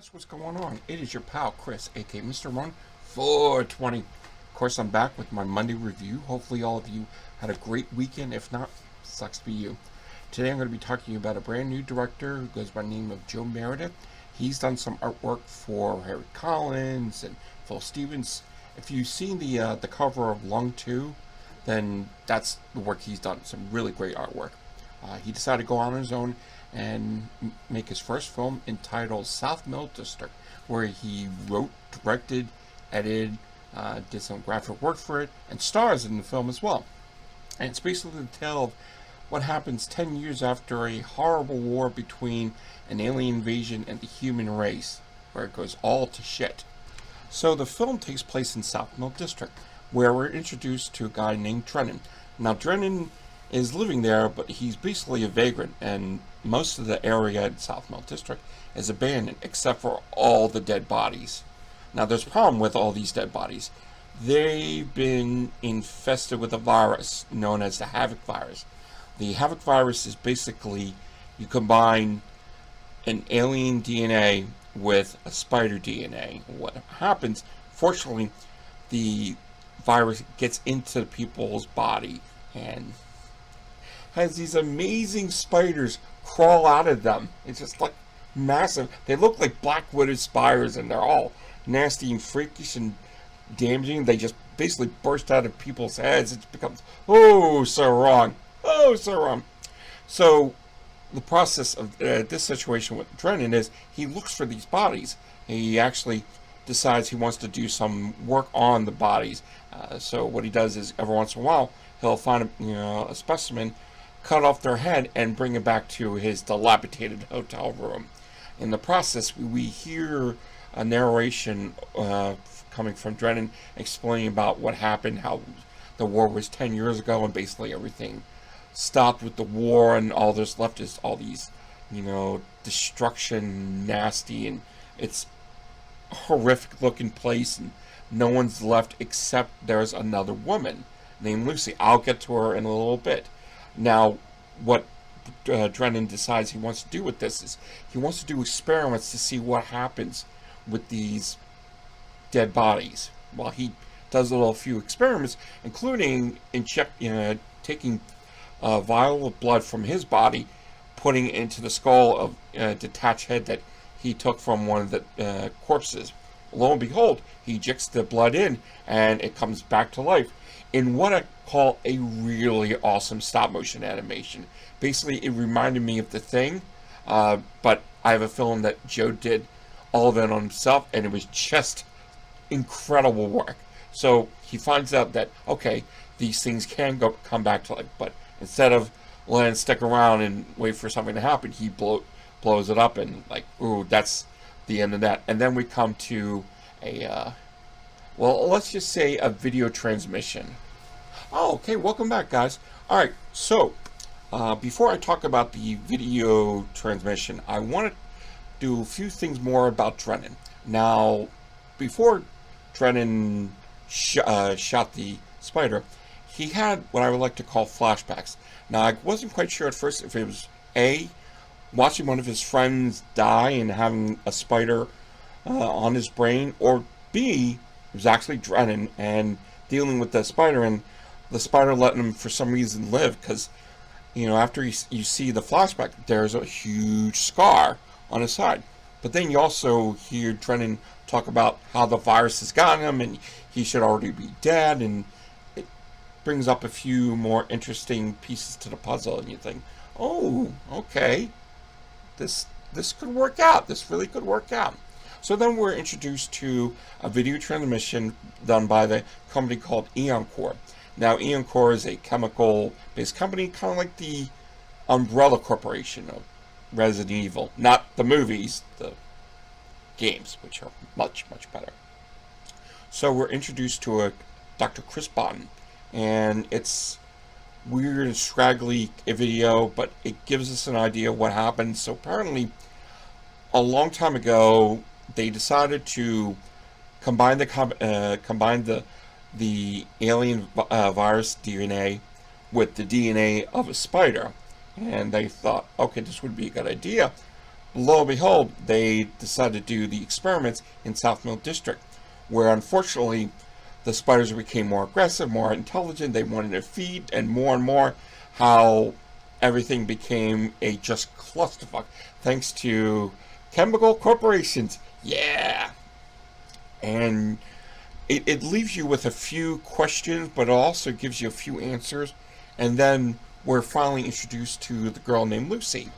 guys, what's going on? It is your pal Chris, aka Mr. Run 420. Of course, I'm back with my Monday review. Hopefully, all of you had a great weekend. If not, sucks to be you. Today, I'm going to be talking about a brand new director who goes by the name of Joe Meredith. He's done some artwork for Harry Collins and Phil Stevens. If you've seen the cover of Lung 2, then that's the work he's done. Some really great artwork. He decided to go on his own and make his first film entitled South Mill District, where he wrote, directed, edited, did some graphic work for it, and stars in the film as well. And it's basically the tale of what happens 10 years after a horrible war between an alien invasion and the human race, where it goes all to shit. So the film takes place in South Mill District, where we're introduced to a guy named Drennan. Now Drennan is living there, but he's basically a vagrant, and most of the area in South Mill District is abandoned, except for all the dead bodies. Now there's a problem with all these dead bodies. They've been infested with a virus known as the Havoc virus. The Havoc virus is basically, you combine an alien DNA with a spider DNA. What happens, fortunately, the virus gets into people's body and has these amazing spiders crawl out of them. It's just like massive. They look like black-wooden spiders, and they're all nasty and freakish and damaging. They just basically burst out of people's heads. It becomes, oh, so wrong. Oh, so wrong. So the process of this situation with Drennan is he looks for these bodies. He actually decides he wants to do some work on the bodies. So what he does is every once in a while he'll find a specimen, cut off their head, and bring it back to his dilapidated hotel room. In the process, we hear a narration coming from Drennan explaining about what happened, how the war was 10 years ago, and basically everything stopped with the war, and all there's left is all these, destruction, nasty, and it's a horrific looking place, and no one's left except there's another woman named Lucy. I'll get to her in a little bit. Now, what Drennan decides he wants to do with this is he wants to do experiments to see what happens with these dead bodies. Well, he does a few experiments, including taking a vial of blood from his body, putting it into the skull of a detached head that he took from one of the corpses. Lo and behold, he injects the blood in, and it comes back to life in what I call a really awesome stop-motion animation. Basically, it reminded me of The Thing, but I have a feeling that Joe did all of it on himself, and it was just incredible work. So he finds out that, okay, these things can come back to life, but instead of letting it stick around and wait for something to happen, he blows it up, and ooh, that's the end of that. And then we come to a let's just say a video transmission. Oh, okay, welcome back, guys. Alright, so before I talk about the video transmission, I want to do a few things more about Drennan. Now, before Drennan shot the spider, he had what I would like to call flashbacks. Now, I wasn't quite sure at first if it was A, watching one of his friends die and having a spider on his brain, or B, it was actually Drennan and dealing with the spider, and the spider letting him for some reason live, because after you see the flashback, there's a huge scar on his side. But then you also hear Drennan talk about how the virus has gotten him and he should already be dead, and it brings up a few more interesting pieces to the puzzle, and you think, oh, okay, this could work out. This really could work out. So then we're introduced to a video transmission done by the company called Core. Now, Core is a chemical-based company, kind of like the Umbrella Corporation of Resident Evil. Not the movies, the games, which are much, much better. So we're introduced to a Dr. Chris Botton, and it's weird and scraggly video, but it gives us an idea of what happened. So apparently, a long time ago, they decided to combine the alien virus DNA with the DNA of a spider, and they thought, okay, this would be a good idea. lo and behold, they decided to do the experiments in South Mill District, where unfortunately the spiders became more aggressive, more intelligent. They wanted to feed, and more, how everything became a just clusterfuck thanks to chemical corporations. Yeah. And it leaves you with a few questions, but it also gives you a few answers. And then we're finally introduced to the girl named Lucy.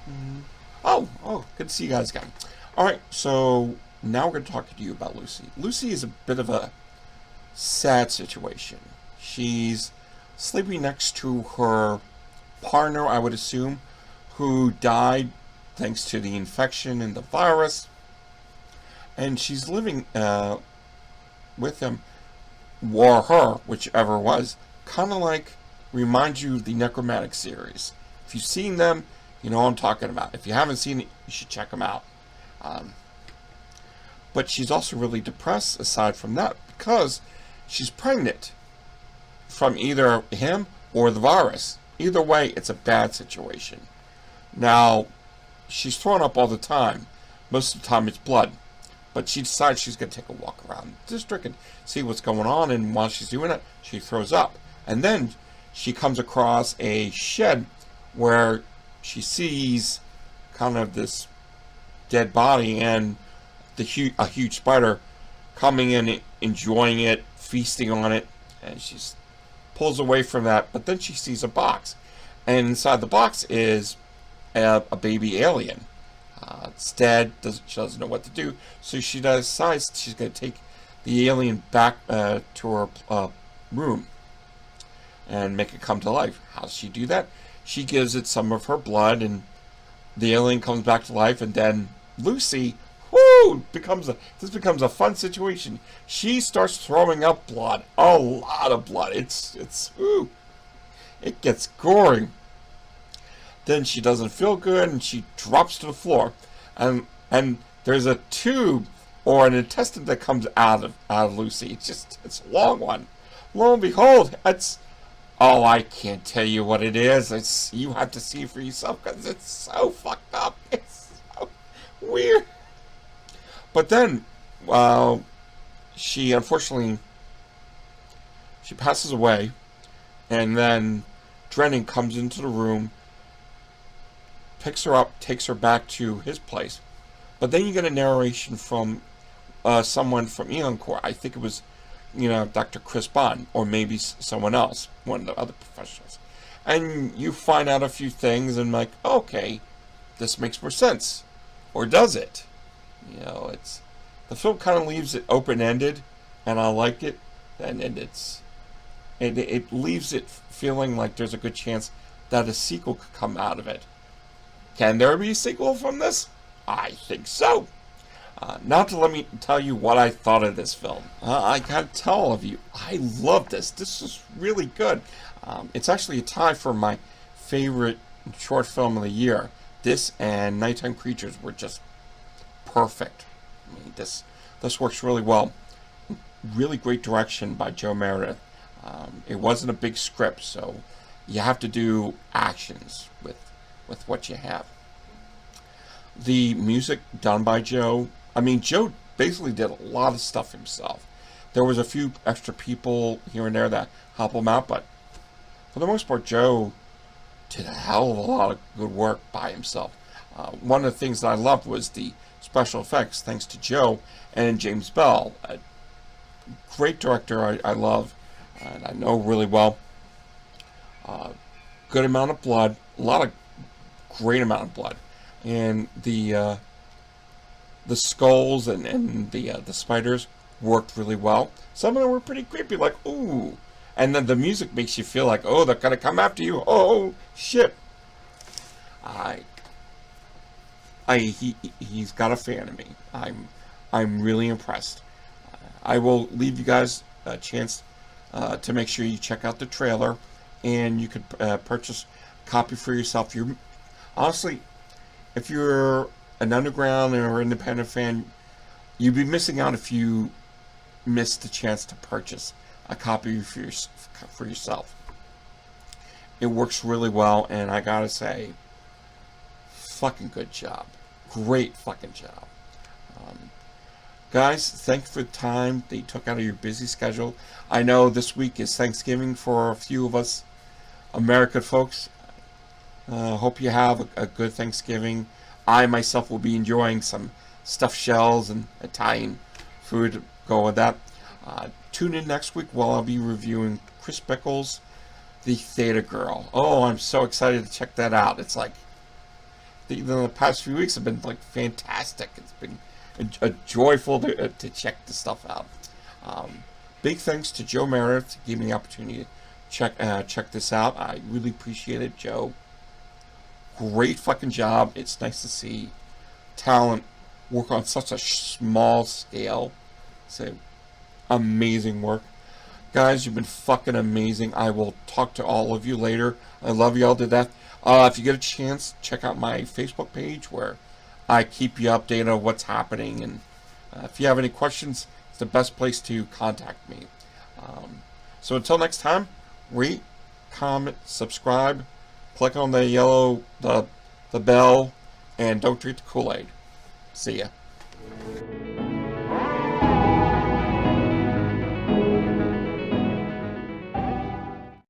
Oh, good to see you guys again. Alright, so now we're going to talk to you about Lucy. Lucy is a bit of a sad situation. She's sleeping next to her partner, I would assume, who died thanks to the infection and the virus. And she's living with him, or her, whichever it was, kind of like reminds you of the Necromantic series. If you've seen them, you know what I'm talking about. If you haven't seen it, you should check them out. But she's also really depressed aside from that because she's pregnant from either him or the virus. Either way, it's a bad situation. Now, she's thrown up all the time. Most of the time it's blood. But she decides she's going to take a walk around the district and see what's going on, and while she's doing it, she throws up. And then she comes across a shed where she sees kind of this dead body and a huge spider coming in, enjoying it, feasting on it, and she pulls away from that. But then she sees a box, and inside the box is a baby alien. It's dead. She doesn't know what to do, so she decides she's going to take the alien back to her room and make it come to life. How does she do that? She gives it some of her blood, and the alien comes back to life. And then Lucy, this becomes a fun situation. She starts throwing up blood, a lot of blood. It gets gory. Then she doesn't feel good, and she drops to the floor. And there's a tube or an intestine that comes out of Lucy. It's a long one. Lo and behold, I can't tell you what it is. You have to see it for yourself because it's so fucked up. It's so weird. But then, she unfortunately passes away, and then Drennan comes into the room, picks her up, takes her back to his place. But then you get a narration from someone from Elancourt. I think it was, Dr. Chris Bond, or maybe someone else, one of the other professionals. And you find out a few things, and like, okay, this makes more sense. Or does it? The film kind of leaves it open-ended, and I like it. And it leaves it feeling like there's a good chance that a sequel could come out of it. Can there be a sequel from this? I think so. Now let me tell you what I thought of this film. I gotta tell all of you, I love this. This is really good. It's actually a tie for my favorite short film of the year. This and Nighttime Creatures were just perfect. I mean, this works really well. Really great direction by Joe Meredith. It wasn't a big script, so you have to do actions with what you have. The music done by Joe. I mean, Joe basically did a lot of stuff himself. There was a few extra people here and there that help him out, but for the most part, Joe did a hell of a lot of good work by himself. One of the things that I loved was the special effects, thanks to Joe and James Bell. A great director I love, and I know really well. Good amount of blood, great amount of blood. And the skulls and the spiders worked really well. Some of them were pretty creepy, like, ooh. And then the music makes you feel like, oh, they're gonna come after you. Oh, shit. He's got a fan of me. I'm really impressed. I will leave you guys a chance to make sure you check out the trailer, and you could purchase a copy for yourself. Honestly, if you're an underground or independent fan, you'd be missing out if you missed the chance to purchase a copy for yourself. It works really well, and I gotta say, fucking good job. Great fucking job. Um, Guys, thanks for the time that you took out of your busy schedule. I know this week is Thanksgiving for a few of us American folks. Hope you have a good Thanksgiving. I myself will be enjoying some stuffed shells and Italian food to go with that. Tune in next week while I'll be reviewing Chris Bickle's The Theta Girl. Oh, I'm so excited to check that out. It's like the past few weeks have been like fantastic. It's been a joyful to check the stuff out. Um, Big thanks to Joe Meredith to give me the opportunity to check this out. I really appreciate it, Joe. Great fucking job. It's nice to see talent work on such a small scale. So amazing work. Guys, you've been fucking amazing. I will talk to all of you later. I love you all to death. If you get a chance, check out my Facebook page where I keep you updated on what's happening. And if you have any questions, it's the best place to contact me. So until next time, rate, comment, subscribe, click on the yellow, the bell, and don't drink the Kool-Aid. See ya.